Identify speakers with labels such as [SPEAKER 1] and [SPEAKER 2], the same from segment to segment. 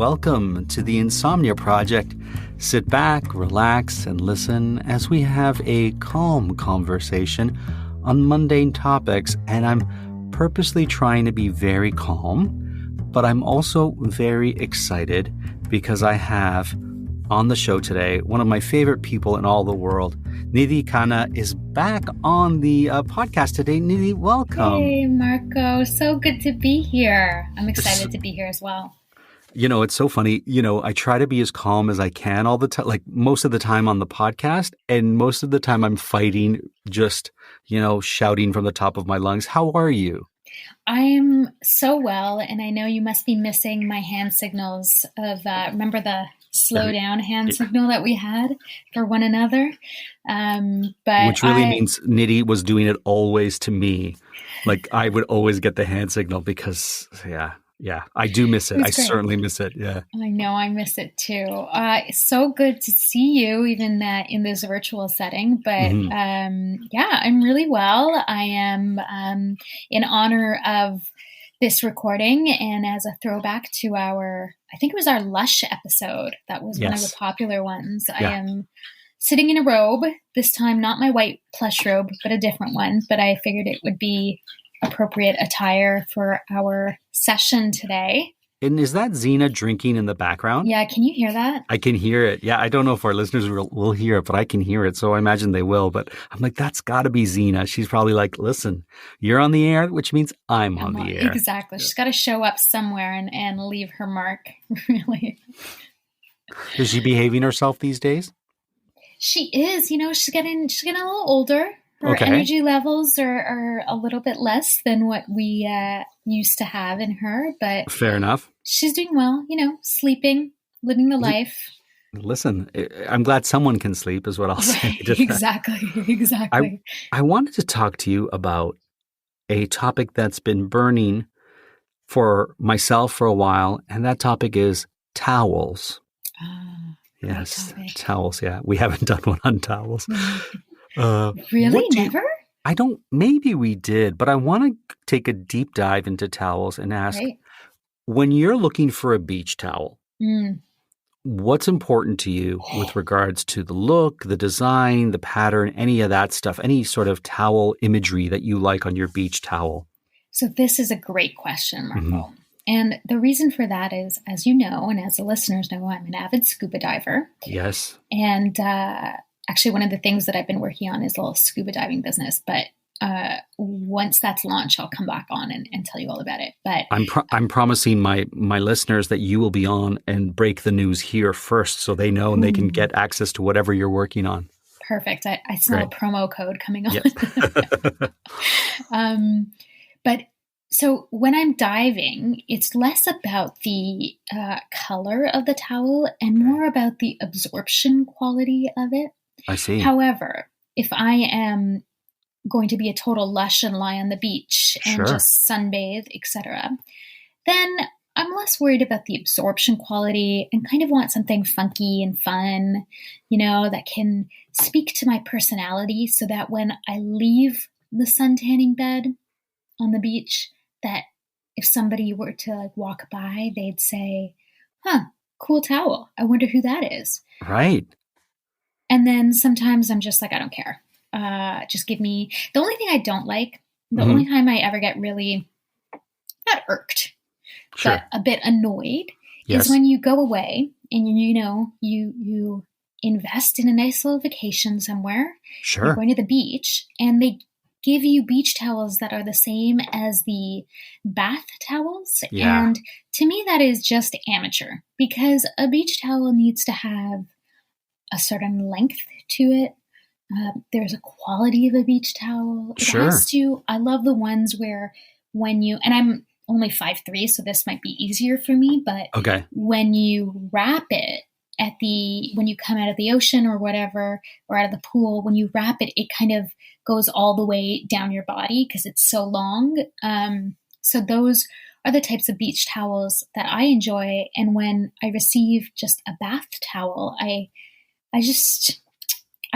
[SPEAKER 1] welcome to the Insomnia Project. Sit back, relax, and listen as we have a calm conversation on mundane topics. And I'm purposely trying to be very calm, but I'm also very excited because I have on the show today one of my favorite people in all the world. Nidhi Khanna is back on the podcast today. Nidhi, welcome.
[SPEAKER 2] Hey, Marco. So good to be here. I'm excited to be here as well.
[SPEAKER 1] You know, it's so funny. You know, I try to be as calm as I can all the time, like most of the time on the podcast. And most of the time I'm fighting, just, shouting from the top of my lungs. How are you?
[SPEAKER 2] I am so well. And I know you must be missing my hand signals of, remember the slow down hand signal that we had for one another?
[SPEAKER 1] Which really means Nidhi was doing it always to me. Like I would always get the hand signal because, yeah, I do miss it. I certainly miss it. Yeah.
[SPEAKER 2] I know I miss it too. It's so good to see you even in this virtual setting. But I'm really well. I am in honor of this recording and as a throwback to I think it was our Lush episode. That was one of the popular ones. Yeah. I am sitting in a robe, this time not my white plush robe, but a different one. But I figured it would be appropriate attire for our session today.
[SPEAKER 1] And is that Zena drinking in the background?
[SPEAKER 2] Yeah, can you hear that?
[SPEAKER 1] I can hear it. Yeah, I don't know if our listeners will hear it, but I can hear it. So I imagine they will. But I'm like, that's got to be Zena. She's probably like, listen, you're on the air, which means I'm on the air.
[SPEAKER 2] Exactly. She's got to show up somewhere and leave her mark, really.
[SPEAKER 1] Is she behaving herself these days?
[SPEAKER 2] She is. She's getting a little older. Her energy levels are a little bit less than what we used to have in her, but
[SPEAKER 1] fair enough.
[SPEAKER 2] She's doing well, sleeping, living the life.
[SPEAKER 1] Listen, I'm glad someone can sleep is what I'll say.
[SPEAKER 2] Exactly.
[SPEAKER 1] I wanted to talk to you about a topic that's been burning for myself for a while, and that topic is towels. Yes, towels. Yeah, we haven't done one on towels.
[SPEAKER 2] Really? Never?
[SPEAKER 1] Maybe we did, but I want to take a deep dive into towels and ask, when you're looking for a beach towel, what's important to you with regards to the look, the design, the pattern, any of that stuff, any sort of towel imagery that you like on your beach towel?
[SPEAKER 2] So this is a great question, Marco. Mm-hmm. And the reason for that is, as you know, and as the listeners know, I'm an avid scuba diver.
[SPEAKER 1] Yes.
[SPEAKER 2] And actually, one of the things that I've been working on is a little scuba diving business. But once that's launched, I'll come back on and tell you all about it. But
[SPEAKER 1] I'm promising my listeners that you will be on and break the news here first, so they know and they can get access to whatever you're working on.
[SPEAKER 2] Perfect. I smell a promo code coming on.
[SPEAKER 1] Yep.
[SPEAKER 2] But so when I'm diving, it's less about the color of the towel and more about the absorption quality of it.
[SPEAKER 1] I see.
[SPEAKER 2] However, if I am going to be a total lush and lie on the beach and just sunbathe, etc., then I'm less worried about the absorption quality and kind of want something funky and fun, that can speak to my personality so that when I leave the sun tanning bed on the beach, that if somebody were to walk by, they'd say, cool towel. I wonder who that is.
[SPEAKER 1] Right.
[SPEAKER 2] And then sometimes I'm just like, I don't care. Just give me the only thing I don't like. The only time I ever get really not irked, but a bit annoyed is when you go away and you invest in a nice little vacation somewhere.
[SPEAKER 1] Sure.
[SPEAKER 2] You're going to the beach and they give you beach towels that are the same as the bath towels.
[SPEAKER 1] Yeah.
[SPEAKER 2] And to me, that is just amateur because a beach towel needs to have a certain length to it. There's a quality of a beach towel. It has to. I love the ones where and I'm only 5'3", so this might be easier for me, but when you wrap it when you come out of the ocean or whatever, or out of the pool, when you wrap it, it kind of goes all the way down your body because it's so long. So those are the types of beach towels that I enjoy. And when I receive just a bath towel, I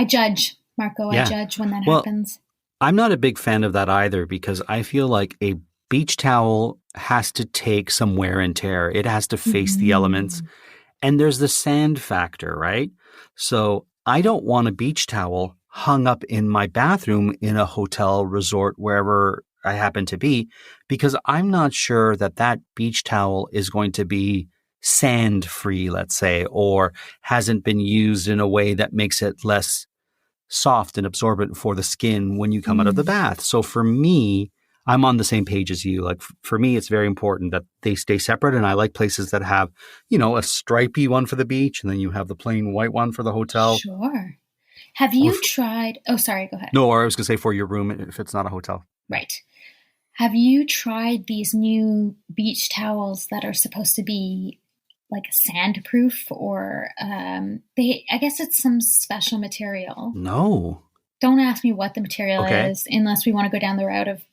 [SPEAKER 2] judge, Marco. Yeah. I judge when that happens.
[SPEAKER 1] I'm not a big fan of that either because I feel like a beach towel has to take some wear and tear. It has to face the elements.
[SPEAKER 2] Mm-hmm.
[SPEAKER 1] And there's the sand factor, right? So I don't want a beach towel hung up in my bathroom in a hotel, resort, wherever I happen to be, because I'm not sure that that beach towel is going to be sand free, let's say, or hasn't been used in a way that makes it less soft and absorbent for the skin when you come out of the bath. So for me, I'm on the same page as you. Like for me, it's very important that they stay separate. And I like places that have, a stripy one for the beach, and then you have the plain white one for the hotel.
[SPEAKER 2] Sure. Have you tried? Oh, sorry. Go ahead.
[SPEAKER 1] No, or I was going to say for your room if it's not a hotel.
[SPEAKER 2] Right. Have you tried these new beach towels that are supposed to be like sandproof, or I guess it's some special material?
[SPEAKER 1] No.
[SPEAKER 2] Don't ask me what the material is unless we want to go down the route of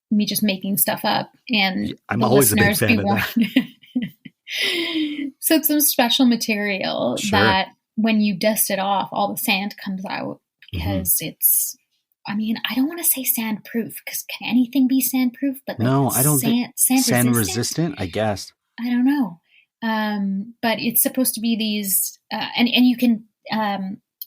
[SPEAKER 2] me just making stuff up and
[SPEAKER 1] I'm
[SPEAKER 2] the
[SPEAKER 1] always
[SPEAKER 2] listeners
[SPEAKER 1] a big fan
[SPEAKER 2] be warned. So it's some special material that when you dust it off, all the sand comes out because it's, I don't want to say sandproof because can anything be sandproof? But like
[SPEAKER 1] no, I don't think
[SPEAKER 2] sand
[SPEAKER 1] resistant, I guess.
[SPEAKER 2] I don't know. But it's supposed to be these, and you can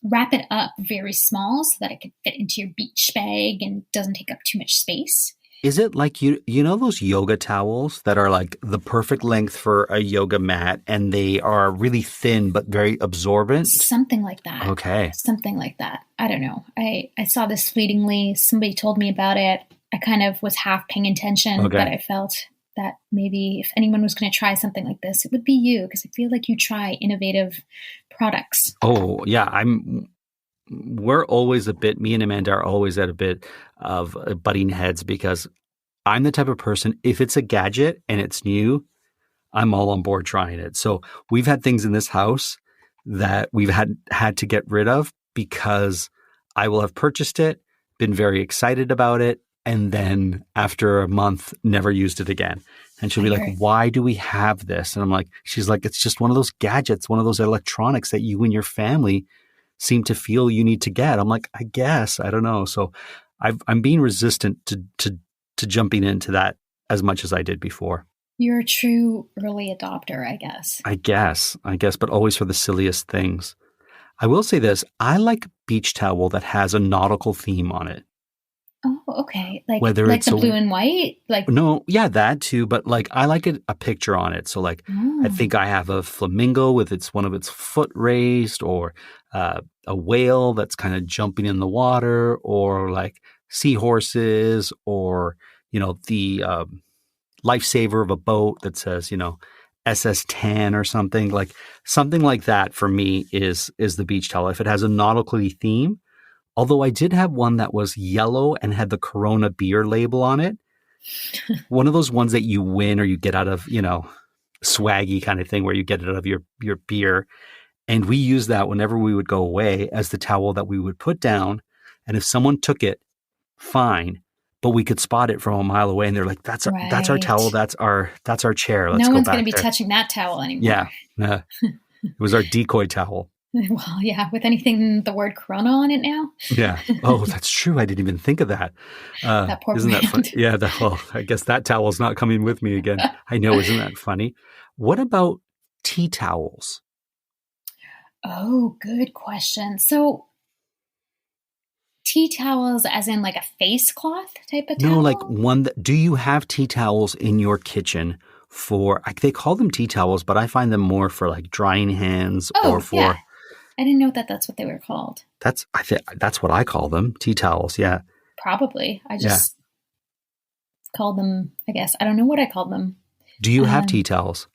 [SPEAKER 2] wrap it up very small so that it can fit into your beach bag and doesn't take up too much space.
[SPEAKER 1] Is it like you know those yoga towels that are like the perfect length for a yoga mat and they are really thin but very absorbent?
[SPEAKER 2] Something like that.
[SPEAKER 1] Okay.
[SPEAKER 2] Something like that. I don't know. I saw this fleetingly. Somebody told me about it. I kind of was half paying attention, but I felt that maybe if anyone was going to try something like this, it would be you, because I feel like you try innovative products.
[SPEAKER 1] Oh, yeah. We're always me and Amanda are always at a bit of butting heads because I'm the type of person, if it's a gadget and it's new, I'm all on board trying it. So we've had things in this house that we've had to get rid of because I will have purchased it, been very excited about it, and then after a month, never used it again. And she'll be like, why do we have this? And I'm like, she's like, it's just one of those gadgets, one of those electronics that you and your family seem to feel you need to get. I'm like, I guess, I don't know. So I'm being resistant to jumping into that as much as I did before.
[SPEAKER 2] You're a true early adopter, I guess. I
[SPEAKER 1] guess, but always for the silliest things. I will say this. I like a beach towel that has a nautical theme on it.
[SPEAKER 2] Oh, okay. Like the blue and white?
[SPEAKER 1] No, yeah, that too. But like, I like a picture on it. So like, I think I have a flamingo with one of its foot raised, or a whale that's kind of jumping in the water, or like seahorses, or, the lifesaver of a boat that says, SS10 or something like that. For me is the beach towel. If it has a nautical theme. Although I did have one that was yellow and had the Corona beer label on it. One of those ones that you win or you get out of, swaggy kind of thing where you get it out of your beer. And we used that whenever we would go away as the towel that we would put down. And if someone took it, fine. But we could spot it from a mile away and they're like, that's our towel. That's our chair. Let's go back.
[SPEAKER 2] No one's going to be touching that towel anymore.
[SPEAKER 1] Yeah. It was our decoy towel.
[SPEAKER 2] Well, yeah, with anything the word Corona on it now.
[SPEAKER 1] Yeah. Oh, that's true. I didn't even think of that.
[SPEAKER 2] That poor
[SPEAKER 1] isn't
[SPEAKER 2] brand.
[SPEAKER 1] That funny? Yeah. I guess that towel's not coming with me again. I know. Isn't that funny? What about tea towels?
[SPEAKER 2] Oh, good question. So tea towels as in like a face cloth type of towel?
[SPEAKER 1] No, like one do you have tea towels in your kitchen they call them tea towels, but I find them more for like drying hands or for...
[SPEAKER 2] Yeah. I didn't know that's what they were called.
[SPEAKER 1] That's what I call them, tea towels. Yeah,
[SPEAKER 2] probably. I just called them. I guess I don't know what I called them.
[SPEAKER 1] Do you have tea towels?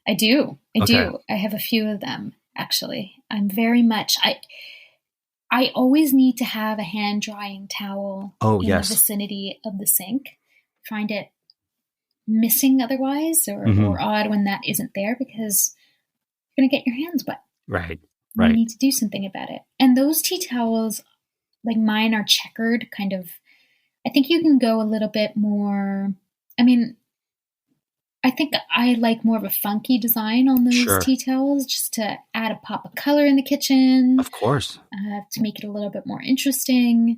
[SPEAKER 2] I do. I do. I have a few of them actually. I'm very much. I always need to have a hand drying towel in the vicinity of the sink. Find it missing otherwise, or odd when that isn't there, because you're going to get your hands wet.
[SPEAKER 1] Right.
[SPEAKER 2] You need to do something about it. And those tea towels, like mine, are checkered kind of. I think you can go a little bit more. I think I like more of a funky design on those tea towels, just to add a pop of color in the kitchen.
[SPEAKER 1] Of course.
[SPEAKER 2] To make it a little bit more interesting.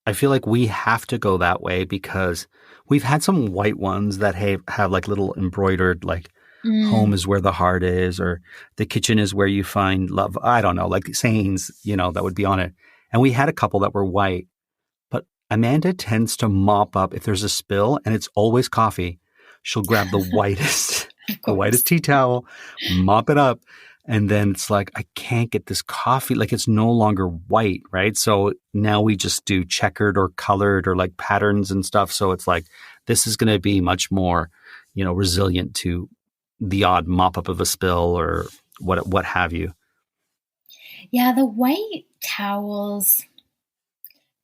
[SPEAKER 1] I feel like we have to go that way because we've had some white ones that have like little embroidered, like home
[SPEAKER 2] Mm.
[SPEAKER 1] is where the heart is, or the kitchen is where you find love. I don't know, like sayings, that would be on it. And we had a couple that were white, but Amanda tends to mop up if there's a spill and it's always coffee. She'll grab the whitest,
[SPEAKER 2] Of
[SPEAKER 1] the
[SPEAKER 2] course.
[SPEAKER 1] whitest tea towel, mop it up. And then it's like, I can't get this coffee. Like it's no longer white, right? So now we just do checkered or colored or like patterns and stuff. So it's like, this is going to be much more, resilient to the odd mop up of a spill or what have you.
[SPEAKER 2] Yeah, the white towels,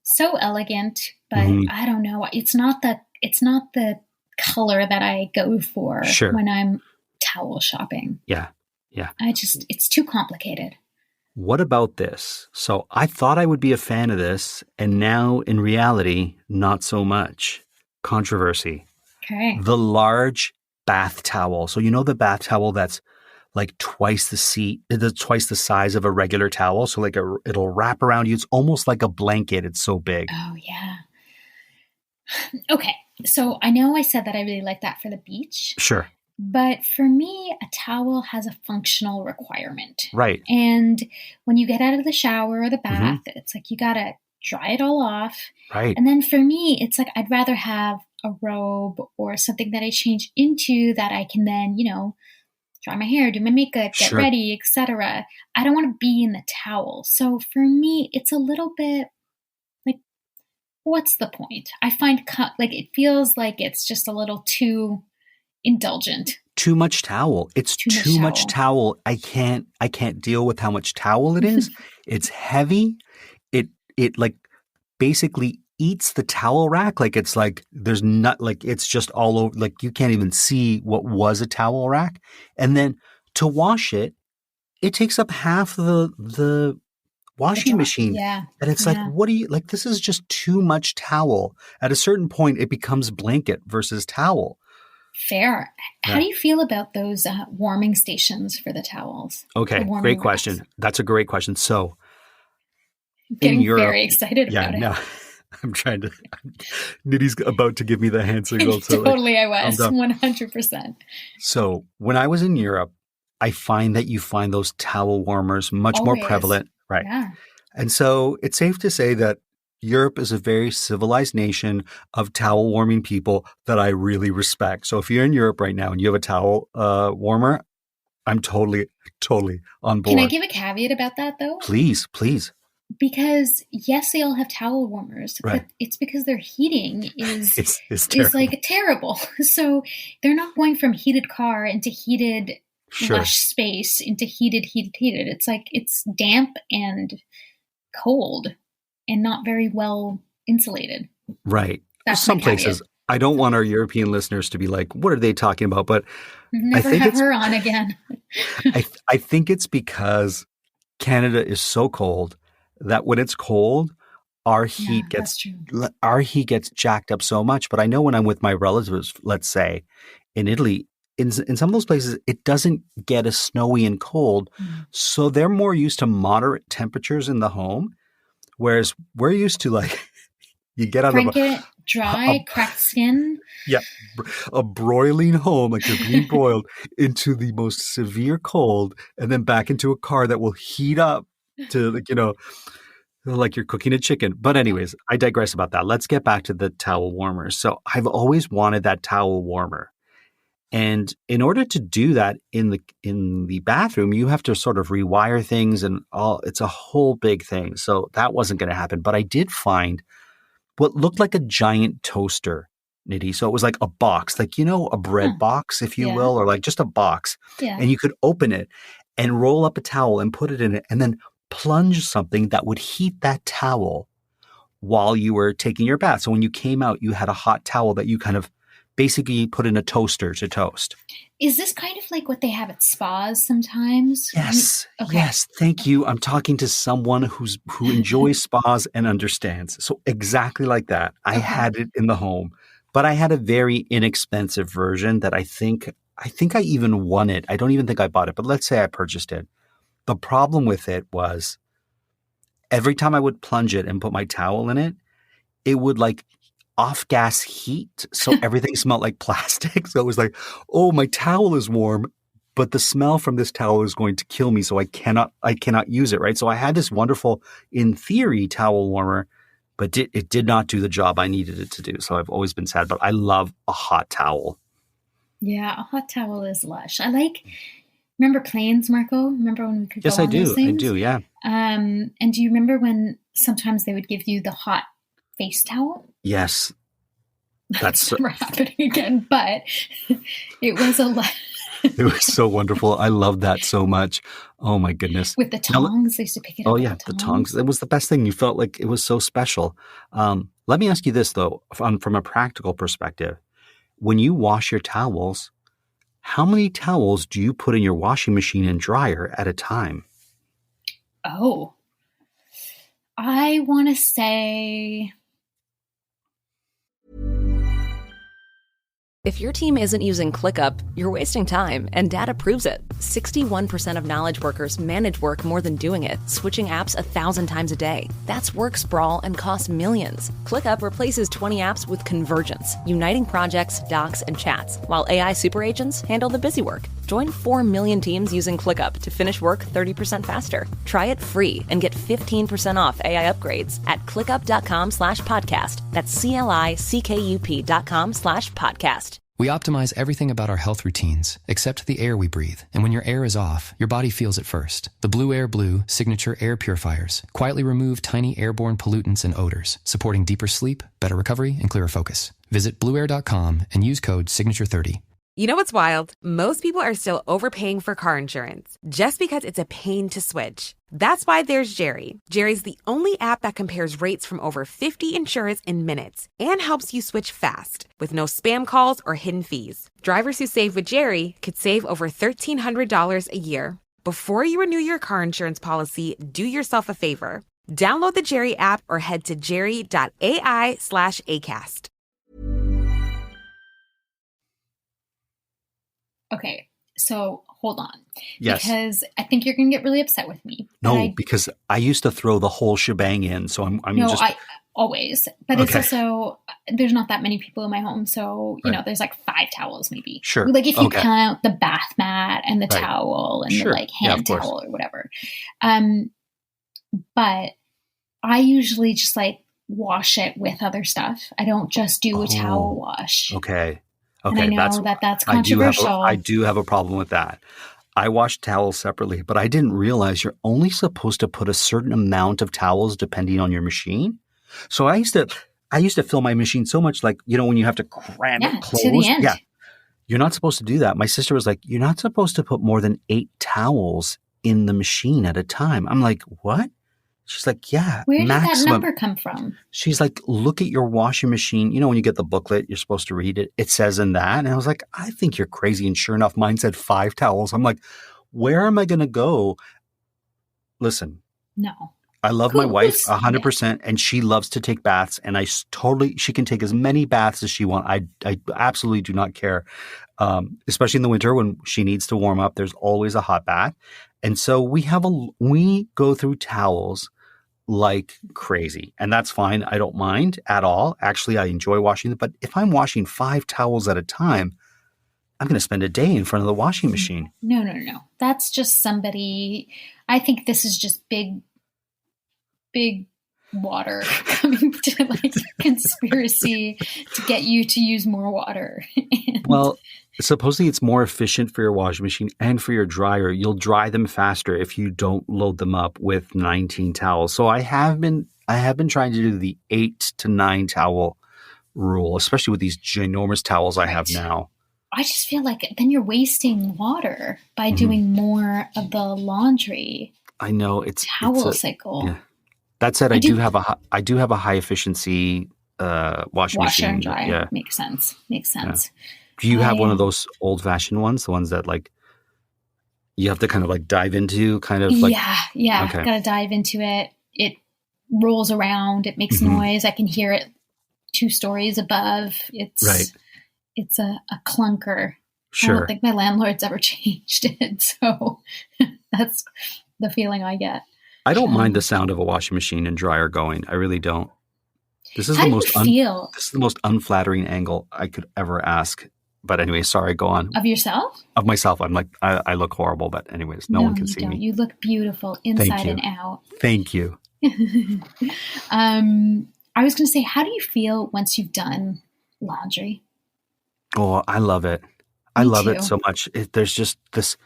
[SPEAKER 2] so elegant, but
[SPEAKER 1] Mm-hmm.
[SPEAKER 2] I don't know. It's not the color that I go for
[SPEAKER 1] Sure.
[SPEAKER 2] when I'm towel shopping.
[SPEAKER 1] Yeah. Yeah.
[SPEAKER 2] It's too complicated.
[SPEAKER 1] What about this? So I thought I would be a fan of this, and now in reality, not so much. Controversy.
[SPEAKER 2] Okay.
[SPEAKER 1] The large bath towel. So the bath towel that's like twice the size of a regular towel. So like it'll wrap around you. It's almost like a blanket. It's so big.
[SPEAKER 2] Oh, yeah. Okay. So I know I said that I really like that for the beach,
[SPEAKER 1] Sure.
[SPEAKER 2] but for me, a towel has a functional requirement.
[SPEAKER 1] Right.
[SPEAKER 2] And when you get out of the shower or the
[SPEAKER 1] Mm-hmm.
[SPEAKER 2] bath, it's like you got to dry it all off.
[SPEAKER 1] Right.
[SPEAKER 2] And then for me, it's like I'd rather have a robe or something that I change into that I can then, dry my hair, do my makeup, get
[SPEAKER 1] Sure.
[SPEAKER 2] ready, etc. I don't want to be in the towel. So for me, it's a little bit like, what's the point? I find like it feels like it's just a little too indulgent.
[SPEAKER 1] Too much towel. It's too much towel. I can't deal with how much towel it is. It's heavy. It like basically eats the towel rack. Like it's like there's not like it's just all over. Like you can't even see what was a towel rack. And then to wash it, it takes up half the washing machine.
[SPEAKER 2] Yeah.
[SPEAKER 1] And it's like, what do you like? This is just too much towel. At a certain point, it becomes blanket versus towel.
[SPEAKER 2] Fair. How do you feel about those warming stations for the towels?
[SPEAKER 1] Okay, great question. That's a great question. So,
[SPEAKER 2] I'm getting
[SPEAKER 1] in Europe,
[SPEAKER 2] very excited about it.
[SPEAKER 1] No, I'm trying to. Nidhi's about to give me the hand signal. So
[SPEAKER 2] totally, I was 100%.
[SPEAKER 1] So when I was in Europe, I find that you find those towel warmers much more prevalent, right?
[SPEAKER 2] Yeah.
[SPEAKER 1] And so it's safe to say that Europe is a very civilized nation of towel warming people that I really respect. So if you're in Europe right now and you have a towel warmer, I'm totally on board.
[SPEAKER 2] Can I give a caveat about that though?
[SPEAKER 1] Please.
[SPEAKER 2] Because yes, they all have towel warmers, but it's because their heating is like terrible. So they're not going from heated car into heated lush space into heated. It's like it's damp and cold and not very well insulated.
[SPEAKER 1] Right. That's some places. I don't want our European listeners to be like, what are they talking about? But
[SPEAKER 2] never have her on again.
[SPEAKER 1] I think it's because Canada is so cold that when it's cold, our heat gets jacked up so much. But I know when I'm with my relatives, let's say in Italy, in some of those places, it doesn't get as snowy and cold. So they're more used to moderate temperatures in the home. Whereas we're used to like, you get out of
[SPEAKER 2] dry, cracked skin.
[SPEAKER 1] Yeah. A broiling home, like you're being broiled into the most severe cold and then back into a car that will heat up to like, like you're cooking a chicken. But anyways, I digress about that. Let's get back to the towel warmers. So I've always wanted that towel warmer. And in order to do that in the bathroom, you have to sort of rewire things and it's a whole big thing. So that wasn't going to happen. But I did find what looked like a giant toaster, Nidhi. So it was like a box, like, a bread box, if you will, or like just a box.
[SPEAKER 2] Yeah.
[SPEAKER 1] And you could open it and roll up a towel and put it in it and then plunge something that would heat that towel while you were taking your bath. So when you came out, you had a hot towel that you kind of basically put in a toaster to toast.
[SPEAKER 2] Is this kind of like what they have at spas sometimes?
[SPEAKER 1] Yes. Okay. Yes. Thank you. I'm talking to someone who enjoys spas and understands. So exactly like that. I had it in the home, but I had a very inexpensive version that I think I even won it. I don't even think I bought it, but let's say I purchased it. The problem with it was every time I would plunge it and put my towel in it, it would like off gas heat. So everything smelled like plastic. So it was like, oh, my towel is warm, but the smell from this towel is going to kill me. So I cannot use it. Right. So I had this wonderful, in theory, towel warmer, but it did not do the job I needed it to do. So I've always been sad, but I love a hot towel.
[SPEAKER 2] Yeah, a hot towel is lush. Remember planes, Marco? Remember when we could go on those things?
[SPEAKER 1] Yes, I do, yeah.
[SPEAKER 2] And do you remember when sometimes they would give you the hot face towel?
[SPEAKER 1] Yes.
[SPEAKER 2] That's never happening again, but it was
[SPEAKER 1] it was so wonderful. I loved that so much. Oh my goodness.
[SPEAKER 2] With the tongs, they used to pick it up.
[SPEAKER 1] Oh yeah, the tongs. It was the best thing. You felt like it was so special. Let me ask you this though, from a practical perspective. When you wash your towels, how many towels do you put in your washing machine and dryer at a time?
[SPEAKER 2] Oh, I want to say...
[SPEAKER 3] If your team isn't using ClickUp, you're wasting time, and data proves it. 61% of knowledge workers manage work more than doing it, switching apps 1,000 times a day. That's work sprawl and costs millions. ClickUp replaces 20 apps with Convergence, uniting projects, docs, and chats, while AI super agents handle the busy work. Join 4 million teams using ClickUp to finish work 30% faster. Try it free and get 15% off AI upgrades at clickup.com/podcast. That's CLICKUP.com/podcast.
[SPEAKER 4] We optimize everything about our health routines, except the air we breathe. And when your air is off, your body feels it first. The Blue Air Blue Signature Air Purifiers quietly remove tiny airborne pollutants and odors, supporting deeper sleep, better recovery, and clearer focus. Visit blueair.com and use code SIGNATURE30.
[SPEAKER 5] You know what's wild? Most people are still overpaying for car insurance just because it's a pain to switch. That's why there's Jerry. Jerry's the only app that compares rates from over 50 insurers in minutes and helps you switch fast with no spam calls or hidden fees. Drivers who save with Jerry could save over $1,300 a year. Before you renew your car insurance policy, do yourself a favor. Download the Jerry app or head to jerry.ai/ACAST.
[SPEAKER 2] Okay, so hold on.
[SPEAKER 1] Yes.
[SPEAKER 2] Because I think you're going to get really upset with me.
[SPEAKER 1] No, because I used to throw the whole shebang in, so I'm just...
[SPEAKER 2] I always. But It's also, there's not that many people in my home, so, you know, there's like 5 towels maybe.
[SPEAKER 1] Sure.
[SPEAKER 2] Like if you count the bath mat and the towel and the like hand towel or whatever. But I usually just like wash it with other stuff. I don't just do a towel wash.
[SPEAKER 1] Okay.
[SPEAKER 2] And I know that's controversial.
[SPEAKER 1] I do have a problem with that. I wash towels separately, but I didn't realize you're only supposed to put a certain amount of towels depending on your machine. So I used to fill my machine so much, like, you know, when you have to cram it close.
[SPEAKER 2] To the end.
[SPEAKER 1] Yeah. You're not supposed to do that. My sister was like, you're not supposed to put more than 8 towels in the machine at a time. I'm like, what? She's like, yeah.
[SPEAKER 2] Where did that number come from?
[SPEAKER 1] She's like, look at your washing machine. You know, when you get the booklet, you're supposed to read it. It says in that. And I was like, I think you're crazy. And sure enough, mine said 5 towels. I'm like, where am I going to go? Listen.
[SPEAKER 2] No.
[SPEAKER 1] I love my wife 100%, and she loves to take baths. And she can take as many baths as she wants. I absolutely do not care. Especially in the winter when she needs to warm up, there's always a hot bath. And so we go through towels like crazy, and that's fine. I don't mind at all. Actually, I enjoy washing them. But if I'm washing 5 towels at a time, I'm going to spend a day in front of the washing machine.
[SPEAKER 2] No. That's just somebody. I think this is just big water coming to like conspiracy to get you to use more water.
[SPEAKER 1] Well, supposedly it's more efficient for your washing machine and for your dryer. You'll dry them faster if you don't load them up with 19 towels. So I have been trying to do the 8 to 9 towel rule, especially with these ginormous towels I have now.
[SPEAKER 2] I just feel like then you're wasting water by doing more of the laundry.
[SPEAKER 1] I know
[SPEAKER 2] towel cycle.
[SPEAKER 1] Yeah. That said, I do have a high efficiency washing machine.
[SPEAKER 2] Washer and dryer. Yeah. Makes sense. Yeah.
[SPEAKER 1] Do you have one of those old fashioned ones? The ones that like you have to kind of like dive into, kind of like
[SPEAKER 2] yeah. Okay. Got to dive into it. It rolls around. It makes noise. I can hear it 2 stories above. It's a clunker.
[SPEAKER 1] Sure.
[SPEAKER 2] I don't think my landlord's ever changed it, so that's the feeling I get.
[SPEAKER 1] I don't mind the sound of a washing machine and dryer going. I really don't. This is
[SPEAKER 2] How
[SPEAKER 1] the
[SPEAKER 2] do you
[SPEAKER 1] most
[SPEAKER 2] feel
[SPEAKER 1] this is the most unflattering angle I could ever ask. But anyway, sorry, go on.
[SPEAKER 2] of yourself?
[SPEAKER 1] Of myself, I'm like, I look horrible, but anyways, no one can
[SPEAKER 2] you
[SPEAKER 1] see
[SPEAKER 2] don't.
[SPEAKER 1] me.
[SPEAKER 2] You look beautiful inside and out.
[SPEAKER 1] Thank you.
[SPEAKER 2] I was going to say, how do you feel once you've done laundry?
[SPEAKER 1] Oh, I love it. I
[SPEAKER 2] Me
[SPEAKER 1] love
[SPEAKER 2] too.
[SPEAKER 1] it so much. There's just this.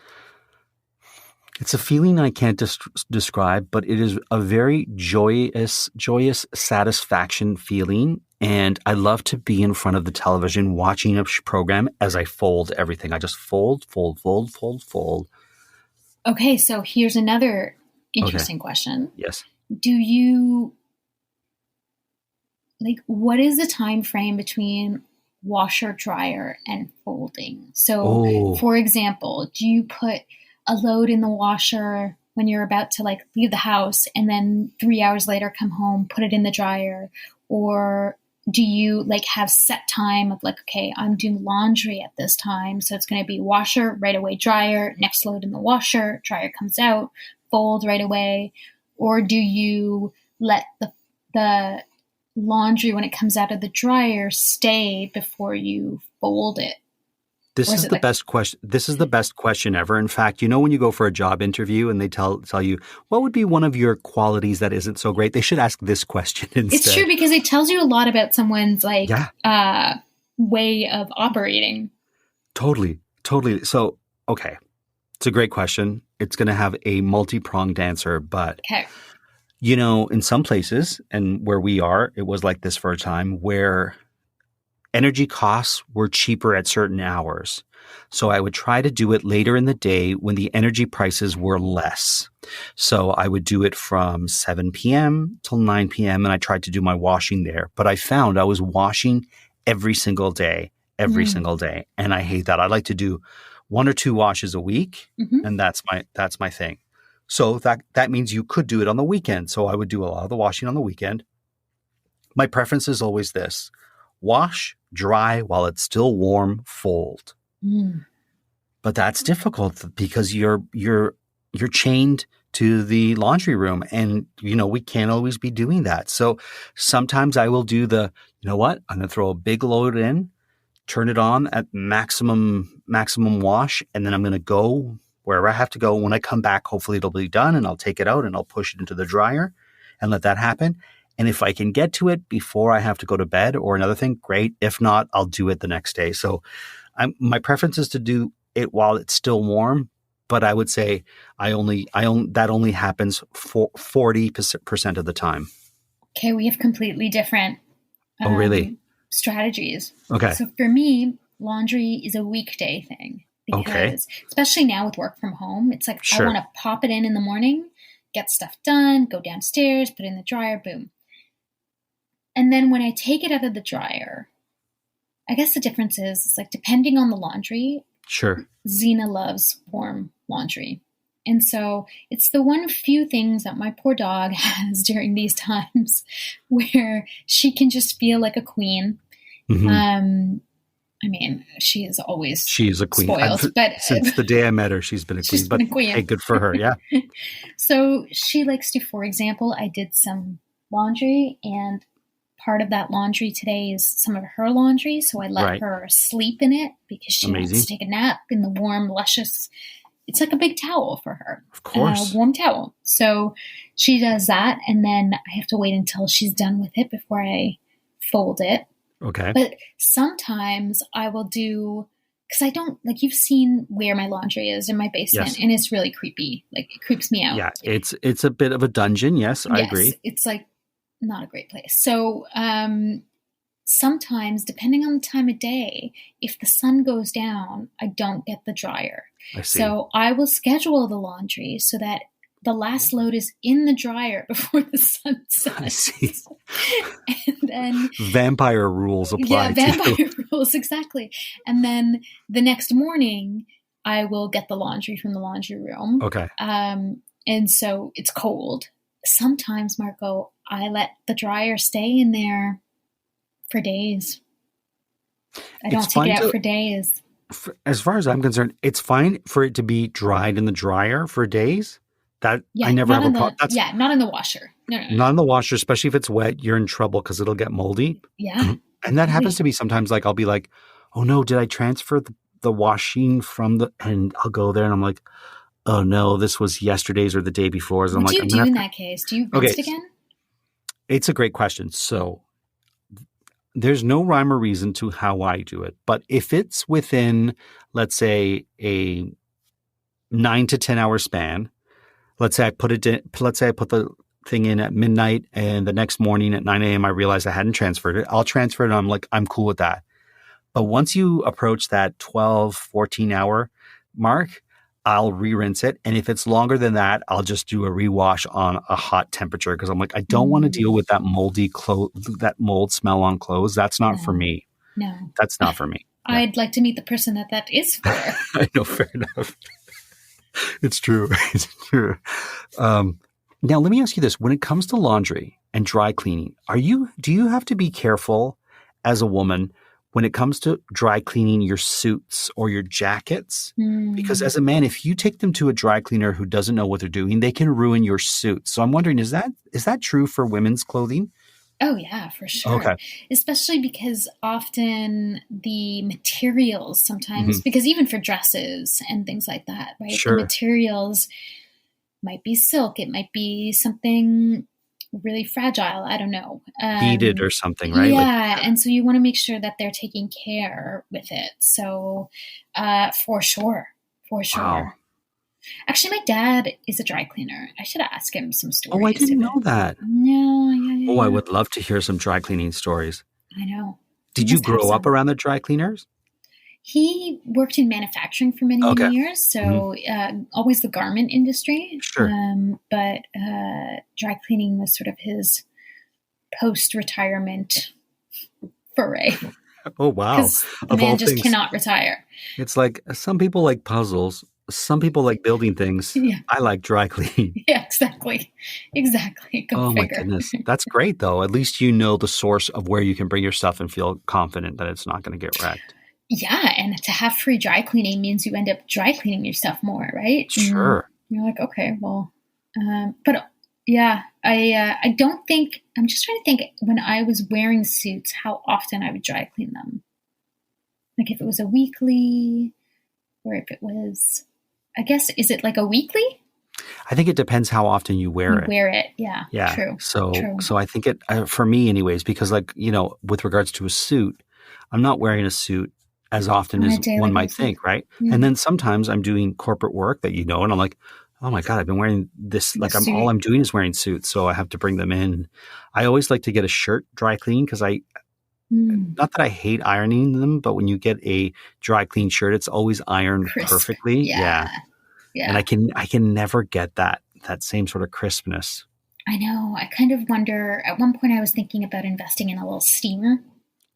[SPEAKER 1] It's a feeling I can't describe, but it is a very joyous satisfaction feeling. And I love to be in front of the television watching a program as I fold everything. I just fold.
[SPEAKER 2] Okay, so here's another interesting question.
[SPEAKER 1] Yes.
[SPEAKER 2] Do you, what is the time frame between washer, dryer, and folding? So, for example, do you put a load in the washer when you're about to leave the house and then 3 hours later come home, put it in the dryer? Or do you have set time of okay, I'm doing laundry at this time, so it's going to be washer, right away dryer, next load in the washer, dryer comes out, fold right away? Or do you let the laundry, when it comes out of the dryer, stay before you fold it?
[SPEAKER 1] This is the best question. This is the best question ever. In fact, when you go for a job interview and they tell you, what would be one of your qualities that isn't so great? They should ask this question instead.
[SPEAKER 2] It's true, because it tells you a lot about someone's way of operating.
[SPEAKER 1] Totally. So, okay. It's a great question. It's going to have a multi-pronged answer, but in some places, and where we are, it was like this for a time, where energy costs were cheaper at certain hours. So I would try to do it later in the day when the energy prices were less. So I would do it from 7 p.m. till 9 p.m. and I tried to do my washing there. But I found I was washing every single day. And I hate that. I like to do 1 or 2 washes a week. And that's my thing. So that means you could do it on the weekend. So I would do a lot of the washing on the weekend. My preference is always this: wash, dry while it's still warm, fold. But that's difficult because you're chained to the laundry room, and we can't always be doing that. So sometimes I will do I'm going to throw a big load in, turn it on at maximum wash, and then I'm going to go wherever I have to go. When I come back, hopefully it'll be done, and I'll take it out and I'll push it into the dryer and let that happen. And if I can get to it before I have to go to bed or another thing, great. If not, I'll do it the next day. So my preference is to do it while it's still warm, but I would say that only happens for 40% of the time.
[SPEAKER 2] Okay, we have completely different strategies.
[SPEAKER 1] Okay.
[SPEAKER 2] So for me, laundry is a weekday thing. Because especially now with work from home, it's I want to pop it in the morning, get stuff done, go downstairs, put it in the dryer, boom. And then when I take it out of the dryer, I guess the difference is it's depending on the laundry.
[SPEAKER 1] Sure.
[SPEAKER 2] Xena loves warm laundry. And so it's the one few things that my poor dog has during these times where she can just feel like a queen. I mean, she is a queen. Spoiled, but
[SPEAKER 1] since the day I met her, she's been a queen. But hey, good for her, yeah.
[SPEAKER 2] So she likes to, for example, I did some laundry, and part of that laundry today is some of her laundry. So I let her sleep in it because she wants to take a nap in the warm, luscious. It's like a big towel for her.
[SPEAKER 1] Of course.
[SPEAKER 2] A warm towel. So she does that, and then I have to wait until she's done with it before I fold it.
[SPEAKER 1] Okay.
[SPEAKER 2] But sometimes I will do, because I don't, you've seen where my laundry is in my basement, and it's really creepy. It creeps me out.
[SPEAKER 1] Yeah, it's a bit of a dungeon. Yes, I agree.
[SPEAKER 2] It's not a great place. So sometimes, depending on the time of day, if the sun goes down, I don't get the dryer.
[SPEAKER 1] I see.
[SPEAKER 2] So I will schedule the laundry so that the last load is in the dryer before the sun sets.
[SPEAKER 1] I see.
[SPEAKER 2] And then
[SPEAKER 1] vampire rules apply.
[SPEAKER 2] Yeah, vampire rules, exactly. And then the next morning, I will get the laundry from the laundry room.
[SPEAKER 1] Okay.
[SPEAKER 2] And so it's cold. Sometimes, Marco, I let the dryer stay in there for days. I don't take it out for days.
[SPEAKER 1] As far as I'm concerned, it's fine for it to be dried in the dryer for days. I never have a problem.
[SPEAKER 2] Not in the washer.
[SPEAKER 1] Not in the washer, especially if it's wet. You're in trouble because it'll get moldy.
[SPEAKER 2] Yeah.
[SPEAKER 1] And that happens to me sometimes. Like I'll be like, oh no, did I transfer the washing and I'll go there and I'm like, oh no, this was yesterday's or the day before's.
[SPEAKER 2] What do you do in that case? Do you rinse it again?
[SPEAKER 1] It's a great question. So there's no rhyme or reason to how I do it. But if it's within, let's say, a 9 to 10 hour span, let's say I put the thing in at midnight and the next morning at 9 a.m. I realized I hadn't transferred it. I'll transfer it and I'm cool with that. But once you approach that 12, 14 hour mark, I'll re-rinse it. And if it's longer than that, I'll just do a rewash on a hot temperature because I'm like, I don't want to deal with that that mold smell on clothes. That's not for me.
[SPEAKER 2] No.
[SPEAKER 1] That's not for me.
[SPEAKER 2] I'd like to meet the person that is for.
[SPEAKER 1] I know, fair enough. It's true. It's true. Now, let me ask you this. When it comes to laundry and dry cleaning, do you have to be careful as a woman when it comes to dry cleaning your suits or your jackets? Because as a man, if you take them to a dry cleaner who doesn't know what they're doing, they can ruin your suit. So I'm wondering, is that true for women's clothing?
[SPEAKER 2] Oh, yeah, for sure.
[SPEAKER 1] Okay.
[SPEAKER 2] Especially because often the materials sometimes, because even for dresses and things like that, right?
[SPEAKER 1] Sure.
[SPEAKER 2] The materials might be silk. It might be something really fragile. I don't know.
[SPEAKER 1] Beaded or something, right?
[SPEAKER 2] Yeah. And so you want to make sure that they're taking care with it. So for sure.
[SPEAKER 1] Wow.
[SPEAKER 2] Actually, my dad is a dry cleaner. I should ask him some stories.
[SPEAKER 1] Oh, I didn't know that.
[SPEAKER 2] No, yeah.
[SPEAKER 1] Oh, I would love to hear some dry cleaning stories.
[SPEAKER 2] I know.
[SPEAKER 1] Did you grow up around the dry cleaners?
[SPEAKER 2] He worked in manufacturing for many years, so always the garment industry.
[SPEAKER 1] Sure.
[SPEAKER 2] But dry cleaning was sort of his post-retirement foray.
[SPEAKER 1] Oh, wow.
[SPEAKER 2] Because the man just cannot retire.
[SPEAKER 1] It's like some people like puzzles. Some people like building things.
[SPEAKER 2] Yeah.
[SPEAKER 1] I like dry cleaning.
[SPEAKER 2] Yeah, exactly. Go
[SPEAKER 1] my
[SPEAKER 2] figure.
[SPEAKER 1] Goodness. That's great, though. At least you know the source of where you can bring your stuff and feel confident that it's not going to get wrecked.
[SPEAKER 2] Yeah, and to have free dry cleaning means you end up dry cleaning your stuff more, right?
[SPEAKER 1] Sure.
[SPEAKER 2] And you're like, okay, well, but yeah, I don't think, I'm just trying to think when I was wearing suits, how often I would dry clean them. Like if it was a weekly or if it was, I guess, is it like a weekly?
[SPEAKER 1] I think it depends how often you wear it.
[SPEAKER 2] Yeah.
[SPEAKER 1] Yeah.
[SPEAKER 2] True.
[SPEAKER 1] So I think for me anyways, because with regards to a suit, I'm not wearing a suit as often as one might think, right? Yeah. And then sometimes I'm doing corporate work that and I'm like, oh my God, I've been wearing this, all I'm doing is wearing suits, so I have to bring them in. I always like to get a shirt dry clean because not that I hate ironing them, but when you get a dry clean shirt, it's always ironed perfectly. Yeah. And I can never get that same sort of crispness.
[SPEAKER 2] I know. I kind of wonder, at one point I was thinking about investing in a little steamer.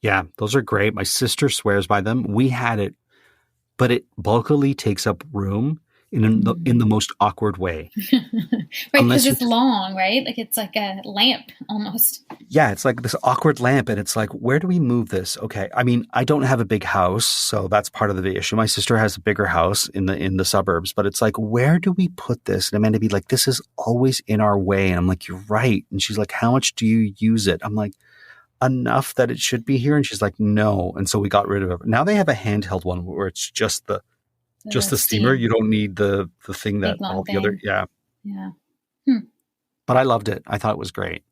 [SPEAKER 1] Yeah, those are great. My sister swears by them. We had it, but it bulkily takes up room in the most awkward way.
[SPEAKER 2] Right, because it's long, right? Like it's like a lamp almost.
[SPEAKER 1] Yeah, it's like this awkward lamp, and it's like, where do we move this? Okay, I mean, I don't have a big house, so that's part of the issue. My sister has a bigger house in the suburbs, but it's like, where do we put this? And Amanda be like, this is always in our way. And I'm like, you're right. And she's like, how much do you use it? I'm like, enough that it should be here. And she's like, no. And so we got rid of it. Now they have a handheld one where it's just the steamer. You don't need the thing that all the other. Yeah. But I loved it. I thought it was great.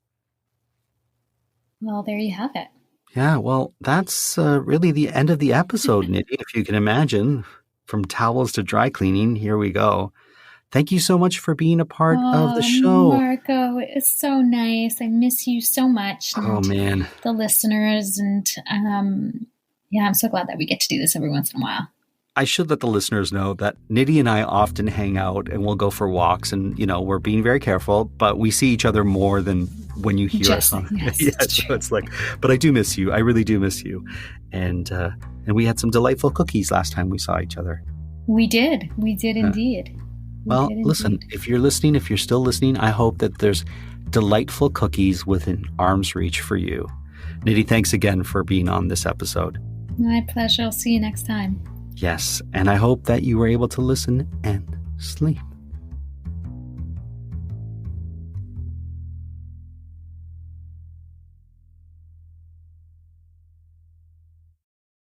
[SPEAKER 2] Well, there you have it.
[SPEAKER 1] Yeah. Well, that's really the end of the episode, Nidhi, if you can imagine. From towels to dry cleaning, here we go. Thank you so much for being a part of the show.
[SPEAKER 2] Marco, it's so nice. I miss you so much.
[SPEAKER 1] Oh, man.
[SPEAKER 2] The listeners. And I'm so glad that we get to do this every once in a while.
[SPEAKER 1] I should let the listeners know that Nidhi and I often hang out and we'll go for walks and, we're being very careful, but we see each other more than when you hear us on.
[SPEAKER 2] Yes,
[SPEAKER 1] so it's like, but I do miss you. I really do miss you. And we had some delightful cookies last time we saw each other.
[SPEAKER 2] We did. We did indeed.
[SPEAKER 1] Well, listen, if you're still listening, I hope that there's delightful cookies within arm's reach for you. Nidhi, thanks again for being on this episode.
[SPEAKER 2] My pleasure. I'll see you next time.
[SPEAKER 1] Yes, and I hope that you were able to listen and sleep.